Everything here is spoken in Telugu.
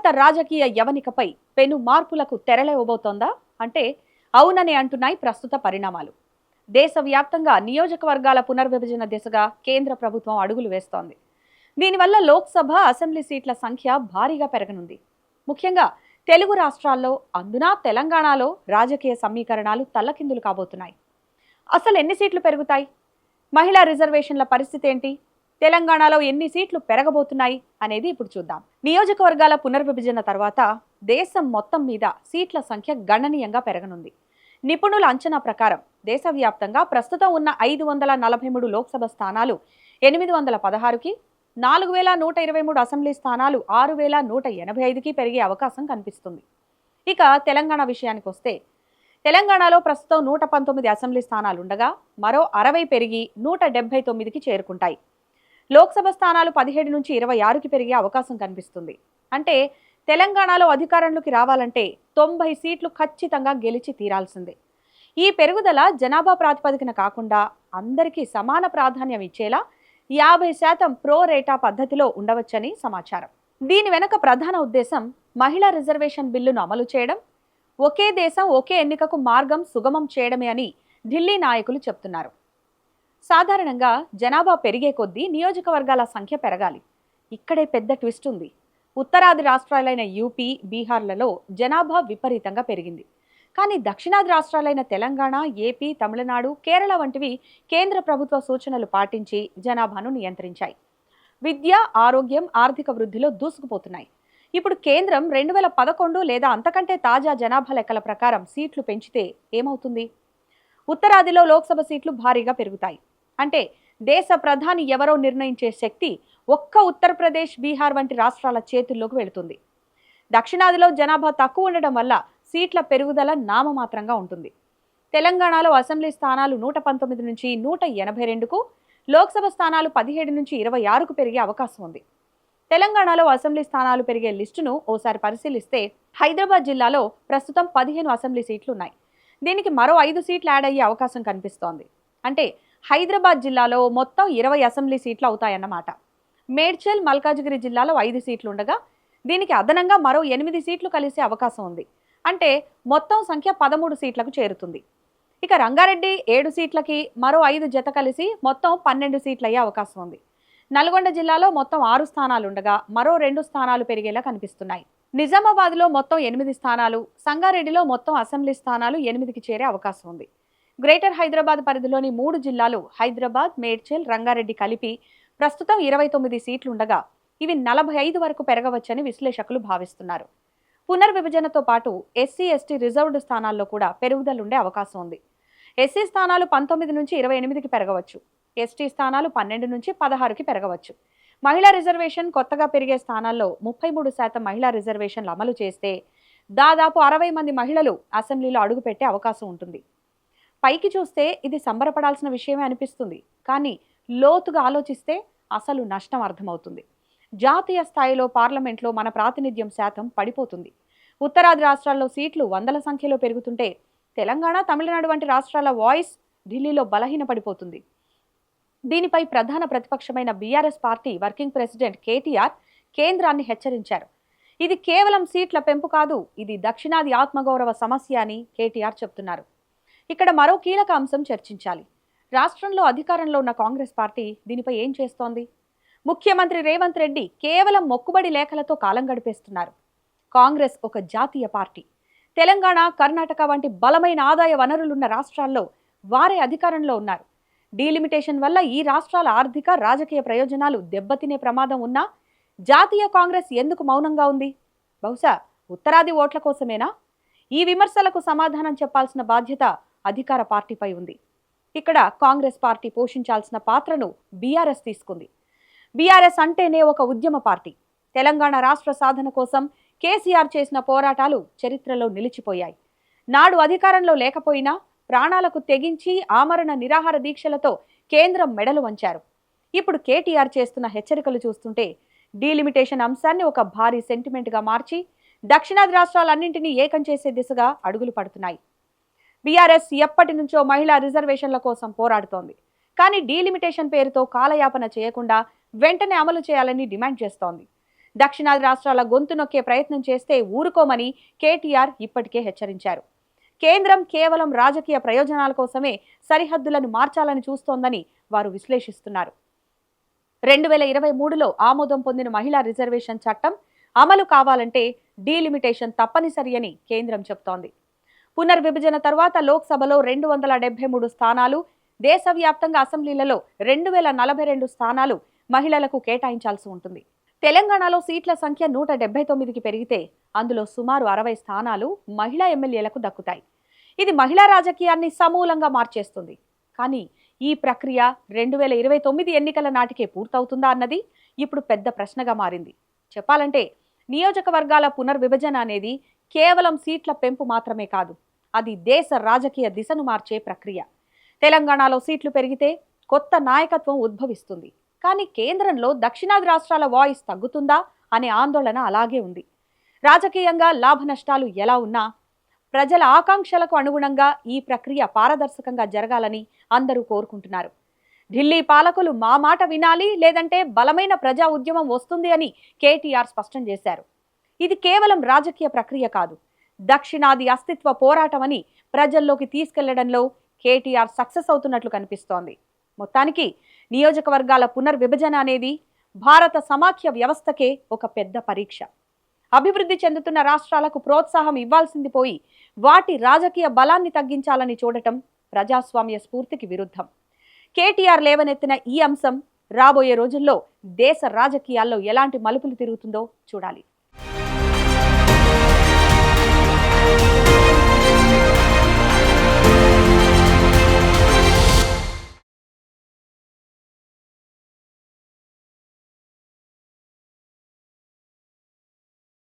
భారత రాజకీయ యవనికపై పెను మార్పులకు తెరలేవబోతోందా అంటే అవునని అంటున్నాయి ప్రస్తుత పరిణామాలు. దేశవ్యాప్తంగా నియోజకవర్గాల పునర్విభజన దిశగా కేంద్ర ప్రభుత్వం అడుగులు వేస్తోంది. దీనివల్ల లోక్సభ, అసెంబ్లీ సీట్ల సంఖ్య భారీగా పెరగనుంది. ముఖ్యంగా తెలుగు రాష్ట్రాల్లో, అందునా తెలంగాణలో రాజకీయ సమీకరణాలు తల్లకిందులు కాబోతున్నాయి. అసలు ఎన్ని సీట్లు పెరుగుతాయి? మహిళా రిజర్వేషన్ల పరిస్థితి ఏంటి? తెలంగాణలో ఎన్ని సీట్లు పెరగబోతున్నాయి అనేది ఇప్పుడు చూద్దాం. నియోజకవర్గాల పునర్విభజన తర్వాత దేశం మొత్తం మీద సీట్ల సంఖ్య గణనీయంగా పెరగనుంది. నిపుణుల అంచనా ప్రకారం దేశవ్యాప్తంగా ప్రస్తుతం ఉన్న 543 లోక్సభ స్థానాలు 816కి, 4123 అసెంబ్లీ స్థానాలు 6185కి పెరిగే అవకాశం కనిపిస్తుంది. ఇక తెలంగాణ విషయానికి వస్తే తెలంగాణలో ప్రస్తుతం 119 అసెంబ్లీ స్థానాలుండగా మరో 60 పెరిగి 179కి చేరుకుంటాయి. లోక్సభ స్థానాలు 17 నుంచి 26కి పెరిగే అవకాశం కనిపిస్తుంది. అంటే తెలంగాణలో అధికారంలోకి రావాలంటే 90 సీట్లు ఖచ్చితంగా గెలిచి తీరాల్సిందే. ఈ పెరుగుదల జనాభా ప్రాతిపదికన కాకుండా అందరికీ సమాన ప్రాధాన్యం ఇచ్చేలా 50% ప్రో రేటా పద్ధతిలో ఉండవచ్చని సమాచారం. దీని వెనక ప్రధాన ఉద్దేశం మహిళా రిజర్వేషన్ బిల్లును అమలు చేయడం, ఒకే దేశం ఒకే ఎన్నికకు మార్గం సుగమం చేయడమే అని ఢిల్లీ నాయకులు చెప్తున్నారు. సాధారణంగా జనాభా పెరిగే కొద్దీ నియోజకవర్గాల సంఖ్య పెరగాలి. ఇక్కడే పెద్ద ట్విస్ట్ ఉంది. ఉత్తరాది రాష్ట్రాలైన యూపీ, బీహార్లలో జనాభా విపరీతంగా పెరిగింది. కానీ దక్షిణాది రాష్ట్రాలైన తెలంగాణ, ఏపీ, తమిళనాడు, కేరళ వంటివి కేంద్ర ప్రభుత్వ సూచనలు పాటించి జనాభాను నియంత్రించాయి. విద్య, ఆరోగ్యం, ఆర్థిక వృద్ధిలో దూసుకుపోతున్నాయి. ఇప్పుడు కేంద్రం 2011 లేదా అంతకంటే తాజా జనాభా లెక్కల ప్రకారం సీట్లు పెంచితే ఏమవుతుంది? ఉత్తరాదిలో లోక్సభ సీట్లు భారీగా పెరుగుతాయి. అంటే దేశ ప్రధాని ఎవరో నిర్ణయించే శక్తి ఒక్క ఉత్తరప్రదేశ్, బీహార్ వంటి రాష్ట్రాల చేతుల్లోకి వెళుతుంది. దక్షిణాదిలో జనాభా తక్కువ ఉండడం వల్ల సీట్ల పెరుగుదల నామమాత్రంగా ఉంటుంది. తెలంగాణలో అసెంబ్లీ స్థానాలు 119 నుంచి 182కు, లోక్సభ స్థానాలు 17 నుంచి 26కు పెరిగే అవకాశం ఉంది. తెలంగాణలో అసెంబ్లీ స్థానాలు పెరిగే లిస్టును ఓసారి పరిశీలిస్తే హైదరాబాద్ జిల్లాలో ప్రస్తుతం 15 అసెంబ్లీ సీట్లు ఉన్నాయి. దీనికి మరో 5 సీట్లు యాడ్ అయ్యే అవకాశం కనిపిస్తోంది. అంటే హైదరాబాద్ జిల్లాలో మొత్తం 20 అసెంబ్లీ సీట్లు అవుతాయన్నమాట. మేడ్చల్, మల్కాజ్గిరి జిల్లాలో 5 సీట్లు ఉండగా దీనికి అదనంగా మరో 8 సీట్లు కలిసే అవకాశం ఉంది. అంటే మొత్తం సంఖ్య 13 సీట్లకు చేరుతుంది. ఇక రంగారెడ్డి 7 సీట్లకి మరో 5 జత కలిసి మొత్తం 12 సీట్లు అయ్యే అవకాశం ఉంది. నల్గొండ జిల్లాలో మొత్తం 6 స్థానాలు ఉండగా మరో 2 స్థానాలు పెరిగేలా కనిపిస్తున్నాయి. నిజామాబాద్లో మొత్తం 8 స్థానాలు, సంగారెడ్డిలో మొత్తం అసెంబ్లీ స్థానాలు 8కి చేరే అవకాశం ఉంది. గ్రేటర్ హైదరాబాద్ పరిధిలోని 3 జిల్లాలు హైదరాబాద్, మేడ్చల్, రంగారెడ్డి కలిపి ప్రస్తుతం 29 సీట్లుండగా ఇవి 45 వరకు పెరగవచ్చని విశ్లేషకులు భావిస్తున్నారు. పునర్విభజనతో పాటు ఎస్సీ, ఎస్టీ రిజర్వ్డ్ స్థానాల్లో కూడా పెరుగుదలుండే అవకాశం ఉంది. ఎస్సీ స్థానాలు 19 నుంచి 28కి పెరగవచ్చు. ఎస్టీ స్థానాలు 12 నుంచి 16కి పెరగవచ్చు. మహిళా రిజర్వేషన్ కొత్తగా పెరిగే స్థానాల్లో 33% మహిళా రిజర్వేషన్లు అమలు చేస్తే దాదాపు 60 మంది మహిళలు అసెంబ్లీలో అడుగుపెట్టే అవకాశం ఉంటుంది. పైకి చూస్తే ఇది సంబరపడాల్సిన విషయమే అనిపిస్తుంది. కానీ లోతుగా ఆలోచిస్తే అసలు నష్టం అర్థమవుతుంది. జాతీయ స్థాయిలో పార్లమెంట్లో మన ప్రాతినిధ్యం శాతం పడిపోతుంది. ఉత్తరాది రాష్ట్రాల్లో సీట్లు వందల సంఖ్యలో పెరుగుతుంటే తెలంగాణ, తమిళనాడు వంటి రాష్ట్రాల వాయిస్ ఢిల్లీలో బలహీనపడిపోతుంది. దీనిపై ప్రధాన ప్రతిపక్షమైన BRS party working president KTR కేంద్రాన్ని హెచ్చరించారు. ఇది కేవలం సీట్ల పెంపు కాదు, ఇది దక్షిణాది ఆత్మగౌరవ సమస్య అని కేటీఆర్ చెప్తున్నారు. ఇక్కడ మరో కీలక అంశం చర్చించాలి. రాష్ట్రంలో అధికారంలో ఉన్న కాంగ్రెస్ పార్టీ దీనిపై ఏం చేస్తోంది? ముఖ్యమంత్రి రేవంత్ రెడ్డి కేవలం మొక్కుబడి లేఖలతో కాలం గడిపేస్తున్నారు. కాంగ్రెస్ ఒక జాతీయ పార్టీ. తెలంగాణ, కర్ణాటక వంటి బలమైన ఆదాయ వనరులున్న రాష్ట్రాల్లో వారే అధికారంలో ఉన్నారు. డీలిమిటేషన్ వల్ల ఈ రాష్ట్రాల ఆర్థిక, రాజకీయ ప్రయోజనాలు దెబ్బతినే ప్రమాదం ఉన్నా జాతీయ కాంగ్రెస్ ఎందుకు మౌనంగా ఉంది? బహుశా ఉత్తరాది ఓట్ల కోసమేనా? ఈ విమర్శలకు సమాధానం చెప్పాల్సిన బాధ్యత అధికార పార్టీపై ఉంది. ఇక్కడ కాంగ్రెస్ పార్టీ పోషించాల్సిన పాత్రను బీఆర్ఎస్ తీసుకుంది. బీఆర్ఎస్ అంటేనే ఒక ఉద్యమ పార్టీ. తెలంగాణ రాష్ట్ర సాధన కోసం కేసీఆర్ చేసిన పోరాటాలు చరిత్రలో నిలిచిపోయాయి. నాడు అధికారంలో లేకపోయినా ప్రాణాలకు తెగించి ఆమరణ నిరాహార దీక్షలతో కేంద్రం మెడలు వంచారు. ఇప్పుడు కేటీఆర్ చేస్తున్న హెచ్చరికలు చూస్తుంటే డీలిమిటేషన్ అంశాన్ని ఒక భారీ సెంటిమెంట్గా మార్చి దక్షిణాది రాష్ట్రాలన్నింటినీ ఏకం చేసే దిశగా అడుగులు పడుతున్నాయి. బీఆర్ఎస్ ఎప్పటి నుంచో మహిళా రిజర్వేషన్ల కోసం పోరాడుతోంది. కానీ డీలిమిటేషన్ పేరుతో కాలయాపన చేయకుండా వెంటనే అమలు చేయాలని డిమాండ్ చేస్తోంది. దక్షిణాది రాష్ట్రాల గొంతు నొక్కే ప్రయత్నం చేస్తే ఊరుకోమని కేటీఆర్ ఇప్పటికే హెచ్చరించారు. కేంద్రం కేవలం రాజకీయ ప్రయోజనాల కోసమే సరిహద్దులను మార్చాలని చూస్తోందని వారు విశ్లేషిస్తున్నారు. 2023లో ఆమోదం పొందిన మహిళా రిజర్వేషన్ చట్టం అమలు కావాలంటే డీలిమిటేషన్ తప్పనిసరి అని కేంద్రం చెబుతోంది. పునర్విభజన తర్వాత లోక్సభలో 273 స్థానాలు, దేశవ్యాప్తంగా అసెంబ్లీలలో 2042 స్థానాలు మహిళలకు కేటాయించాల్సి ఉంటుంది. తెలంగాణలో సీట్ల సంఖ్య 179కి పెరిగితే అందులో సుమారు 60 స్థానాలు మహిళా ఎమ్మెల్యేలకు దక్కుతాయి. ఇది మహిళా రాజకీయాన్ని సమూలంగా మార్చేస్తుంది. కానీ ఈ ప్రక్రియ 2029 ఎన్నికల నాటికే పూర్తవుతుందా అన్నది ఇప్పుడు పెద్ద ప్రశ్నగా మారింది. చెప్పాలంటే నియోజకవర్గాల పునర్విభజన అనేది కేవలం సీట్ల పెంపు మాత్రమే కాదు, అది దేశ రాజకీయ దిశను మార్చే ప్రక్రియ. తెలంగాణలో సీట్లు పెరిగితే కొత్త నాయకత్వం ఉద్భవిస్తుంది. కానీ కేంద్రంలో దక్షిణాది రాష్ట్రాల వాయిస్ తగ్గుతుందా అనే ఆందోళన అలాగే ఉంది. రాజకీయంగా లాభ నష్టాలు ఎలా ఉన్నా ప్రజల ఆకాంక్షలకు అనుగుణంగా ఈ ప్రక్రియ పారదర్శకంగా జరగాలని అందరూ కోరుకుంటున్నారు. ఢిల్లీ పాలకులు మా మాట వినాలి, లేదంటే బలమైన ప్రజా ఉద్యమం వస్తుంది అని కేటీఆర్ స్పష్టం చేశారు. ఇది కేవలం రాజకీయ ప్రక్రియ కాదు, దక్షిణాది అస్తిత్వ పోరాటం అని ప్రజల్లోకి తీసుకెళ్లడంలో కేటీఆర్ సక్సెస్ అవుతున్నట్లు కనిపిస్తోంది. మొత్తానికి నియోజకవర్గాల పునర్విభజన అనేది భారత సమాఖ్య వ్యవస్థకే ఒక పెద్ద పరీక్ష. అభివృద్ధి చెందుతున్న రాష్ట్రాలకు ప్రోత్సాహం ఇవ్వాల్సింది పోయి వాటి రాజకీయ బలాన్ని తగ్గించాలని చూడటం ప్రజాస్వామ్య స్ఫూర్తికి విరుద్ధం. కేటీఆర్ లేవనెత్తిన ఈ అంశం రాబోయే రోజుల్లో దేశ రాజకీయాల్లో ఎలాంటి మలుపులు తిరుగుతుందో చూడాలి.